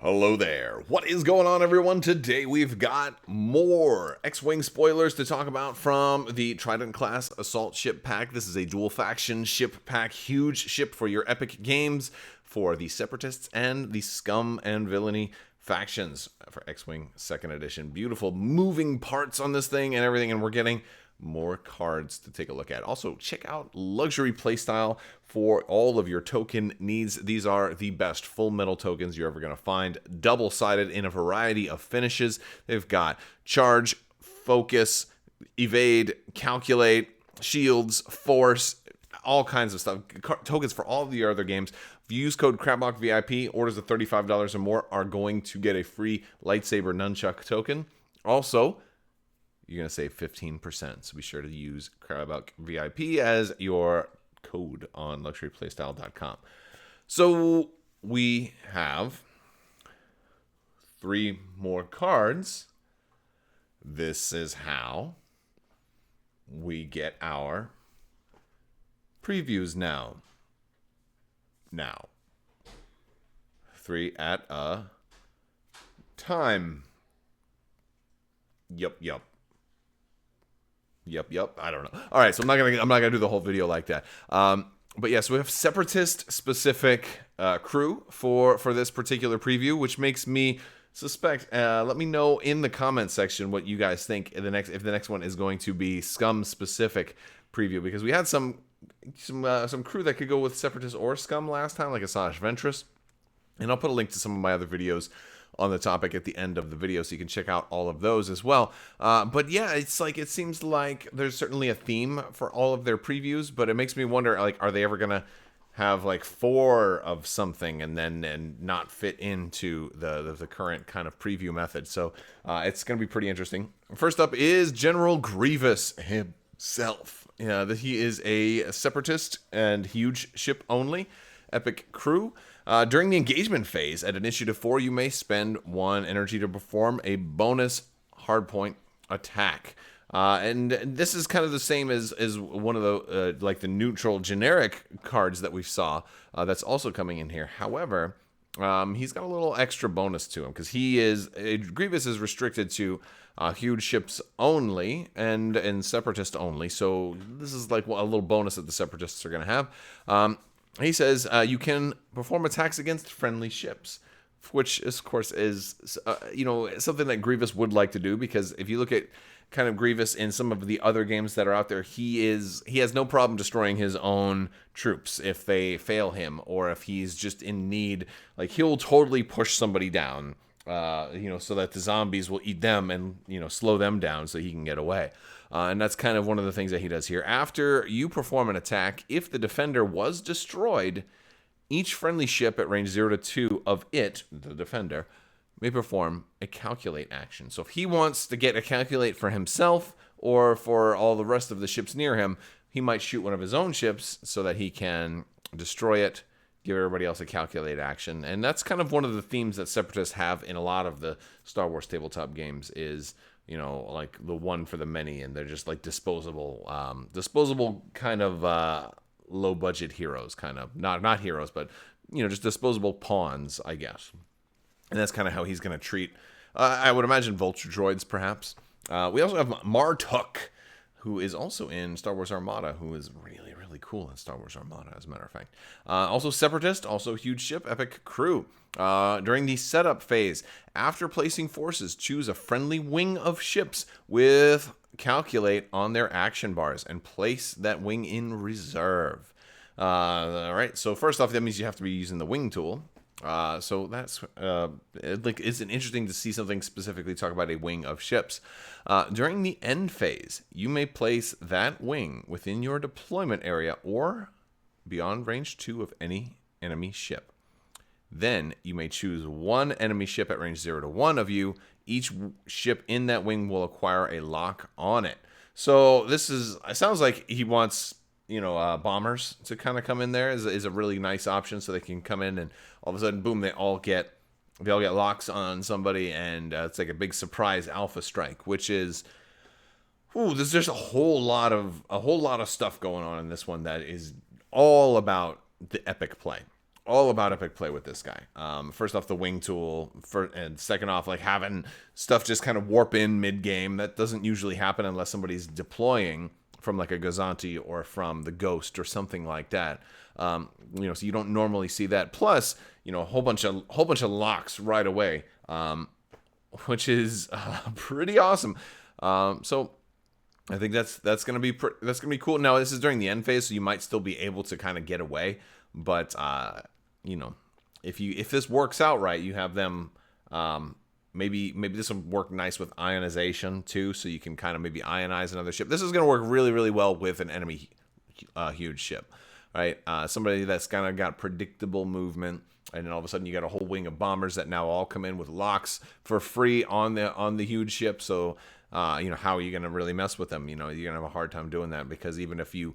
Hello there. What is going on, everyone? Today we've got more X-Wing spoilers to talk about from the Trident class assault ship pack. This is a dual faction ship pack, huge ship for your epic games for the Separatists and the Scum and Villainy factions for X-Wing 2nd edition. Beautiful moving parts on this thing and everything, and we're getting more cards to take a look at. Also, check out Luxury Playstyle for all of your token needs. These are the best full metal tokens you're ever going to find. Double-sided in a variety of finishes. They've got Charge, Focus, Evade, Calculate, Shields, Force, all kinds of stuff. Tokens for all of your other games. If you use code Crabbok VIP, orders of $35 or more are going to get a free lightsaber nunchuck token. Also, you're going to save 15%. So be sure to use Crabbok VIP as your code on luxuryplaystyle.com. So we have 3 more cards. This is how we get our previews now. 3 at a time. Yup. I don't know. All right, so I'm not gonna do the whole video like that. But yeah, so we have Separatist specific crew for this particular preview, which makes me suspect. Let me know in the comment section what you guys think if the next one is going to be Scum specific preview, because we had some crew that could go with Separatist or Scum last time, like Asajj Ventress, and I'll put a link to some of my other videos on the topic at the end of the video, so you can check out all of those as well. But yeah, it seems like there's certainly a theme for all of their previews, but it makes me wonder, like, are they ever gonna have like 4 of something and not fit into the current kind of preview method? So it's gonna be pretty interesting. First up is General Grievous himself. Yeah, he is a Separatist and huge ship only epic crew. During the engagement phase at Initiative 4, you may spend 1 energy to perform a bonus hardpoint attack. And this is kind of the same as one of the like the neutral generic cards that we saw that's also coming in here. However, he's got a little extra bonus to him, because Grievous is restricted to huge ships only and Separatist only. So this is like a little bonus that the Separatists are going to have. He says you can perform attacks against friendly ships, which of course is something that Grievous would like to do, because if you look at kind of Grievous in some of the other games that are out there, he has no problem destroying his own troops if they fail him, or if he's just in need. Like, he'll totally push somebody down, so that the zombies will eat them and slow them down so he can get away. And that's kind of one of the things that he does here. After you perform an attack, if the defender was destroyed, each friendly ship at range 0 to 2 of it, the defender, may perform a calculate action. So if he wants to get a calculate for himself or for all the rest of the ships near him, he might shoot one of his own ships so that he can destroy it, give everybody else a calculate action. And that's kind of one of the themes that Separatists have in a lot of the Star Wars tabletop games is, like the one for the many, and they're just like disposable kind of low budget heroes, kind of not heroes, but just disposable pawns, I guess. And that's kind of how he's going to treat, I would imagine, Vulture droids, perhaps. We also have Marthuck, who is also in Star Wars Armada, who is really, really cool in Star Wars Armada, as a matter of fact. Also Separatist, also huge ship, epic crew. During the setup phase, after placing forces, choose a friendly wing of ships with calculate on their action bars and place that wing in reserve. All right, so first off, that means you have to be using the wing tool. So that's it's interesting to see something specifically talk about a wing of ships. During the end phase, you may place that wing within your deployment area or beyond range 2 of any enemy ship. Then you may choose 1 enemy ship at range 0 to 1 of you. Each ship in that wing will acquire a lock on it. So it sounds like he wants bombers to kind of come in there is a really nice option, so they can come in and all of a sudden, boom, they all get locks on somebody, and it's like a big surprise alpha strike, which is, there's just a whole lot of stuff going on in this one that is all about the epic play. all about epic play with this guy. First off, the wing tool, and second off, like having stuff just kind of warp in mid game. That doesn't usually happen unless somebody's deploying from like a Gazanti or from the Ghost or something like that. So you don't normally see that. Plus, a whole bunch of locks right away, which is pretty awesome. So I think that's gonna be cool. Now this is during the end phase, so you might still be able to kind of get away. But if this works out right, you have them. Maybe this will work nice with ionization too, so you can kind of maybe ionize another ship. This is going to work really, really well with an enemy huge ship, right? Somebody that's kind of got predictable movement, and then all of a sudden you got a whole wing of bombers that now all come in with locks for free on the huge ship. So how are you going to really mess with them? You're going to have a hard time doing that, because even if you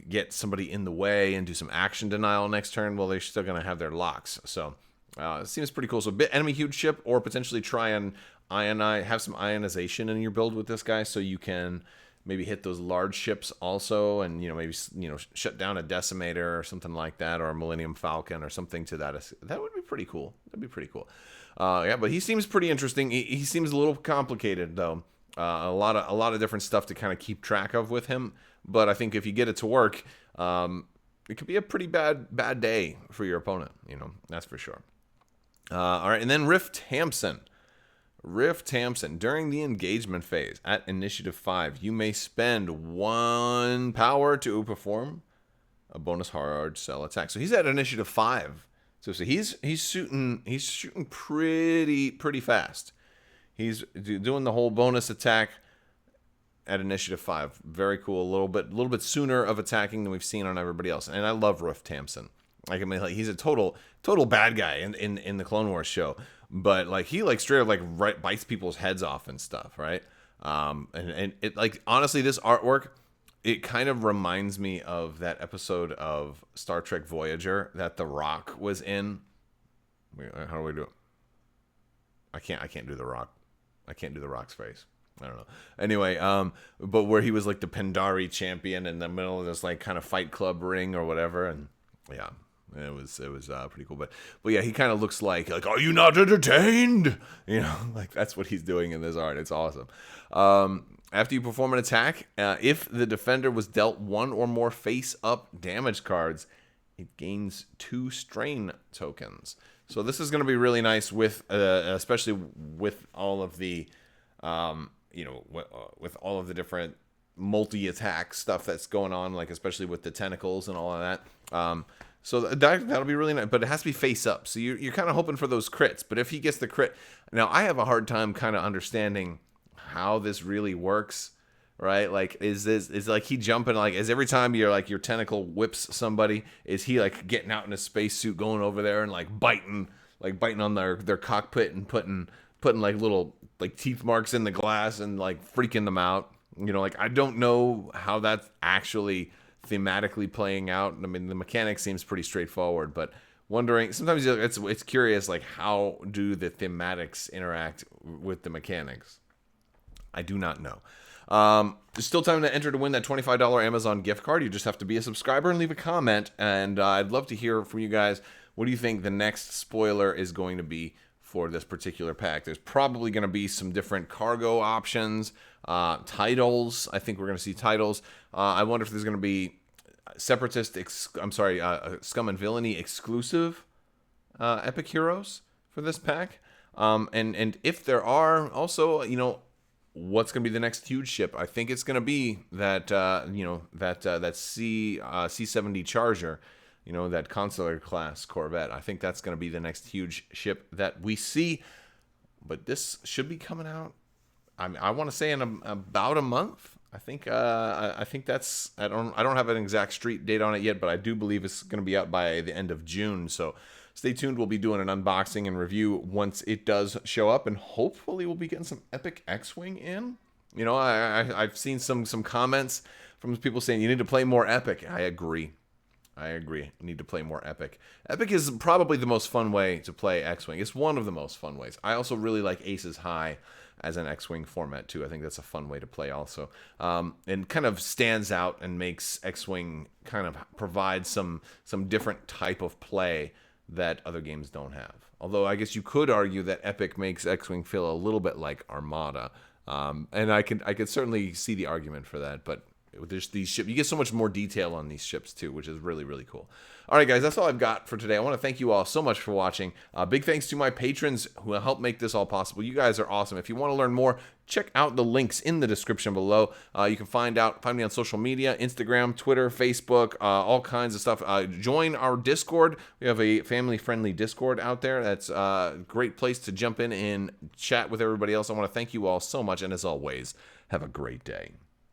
get somebody in the way and do some action denial next turn, well, they're still going to have their locks. So it seems pretty cool. So enemy huge ship, or potentially try and have some ionization in your build with this guy, so you can maybe hit those large ships also, and maybe shut down a decimator or something like that, or a Millennium Falcon or something to that. That would be pretty cool. That'd be pretty cool. But he seems pretty interesting. He seems a little complicated though. A lot of different stuff to kind of keep track of with him. But I think if you get it to work, it could be a pretty bad day for your opponent. That's for sure. All right, and then Riff Tamsen. Riff Tamsen. During the engagement phase at Initiative 5, you may spend 1 power to perform a bonus hard cell attack. So he's at Initiative 5. So he's shooting pretty fast. He's doing the whole bonus attack at Initiative 5. Very cool. A little bit sooner of attacking than we've seen on everybody else. And I love Riff Tamsen. He's a total bad guy in the Clone Wars show, but he straight up bites people's heads off and stuff, right? And it honestly, this artwork, it kind of reminds me of that episode of Star Trek Voyager that The Rock was in. Wait, how do we do it? I can't do The Rock. I can't do The Rock's face. I don't know. Anyway, but where he was the Pandari champion in the middle of this kind of Fight Club ring or whatever, and yeah. It was pretty cool, but yeah, he kind of looks like are you not entertained? That's what he's doing in this art. It's awesome. After you perform an attack, if the defender was dealt 1 or more face-up damage cards, it gains 2 strain tokens. So this is going to be really nice with, especially with all of the, with all of the different multi-attack stuff that's going on, especially with the tentacles and all of that. So that'll be really nice, but it has to be face up. So you're kind of hoping for those crits. But if he gets the crit, now I have a hard time kind of understanding how this really works, right? Is he jumping? Is every time your tentacle whips somebody, is he getting out in a spacesuit going over there and biting on their cockpit and putting little teeth marks in the glass and freaking them out? I don't know how that's actually thematically playing out. I mean, the mechanics seems pretty straightforward, but wondering sometimes it's curious how do the thematics interact with the mechanics. I do not know. There's still time to enter to win that $25 Amazon gift card. You just have to be a subscriber and leave a comment, and I'd love to hear from you guys. What do you think the next spoiler is going to be for this particular pack? There's probably going to be some different cargo options, titles. I think we're going to see titles. I wonder if there's going to be Separatist, Scum and Villainy exclusive epic heroes for this pack. And if there are, also, what's going to be the next huge ship? I think it's going to be that that C-70 Charger, that Consular class Corvette. I think that's going to be the next huge ship that we see. But this should be coming out, I want to say, in about a month. I think that's, I don't have an exact street date on it yet, but I do believe it's going to be out by the end of June. So stay tuned. We'll be doing an unboxing and review once it does show up, and hopefully we'll be getting some epic X-Wing in. I've seen some comments from people saying you need to play more epic. I agree. You need to play more epic. Epic is probably the most fun way to play X-Wing. It's one of the most fun ways. I also really like Aces High as an X-Wing format too. I think that's a fun way to play also. And kind of stands out and makes X-Wing kind of provide some different type of play that other games don't have. Although I guess you could argue that Epic makes X-Wing feel a little bit like Armada, and I could certainly see the argument for that. But there's these ships, you get so much more detail on these ships too, which is really, really cool. All right, guys, that's all I've got for today. I want to thank you all so much for watching. Big thanks to my patrons who help make this all possible. You guys are awesome. If you want to learn more, check out the links in the description below. You can find me on social media, Instagram, Twitter, Facebook, all kinds of stuff. Join our Discord. We have a family-friendly Discord out there. That's a great place to jump in and chat with everybody else. I want to thank you all so much, and as always, have a great day.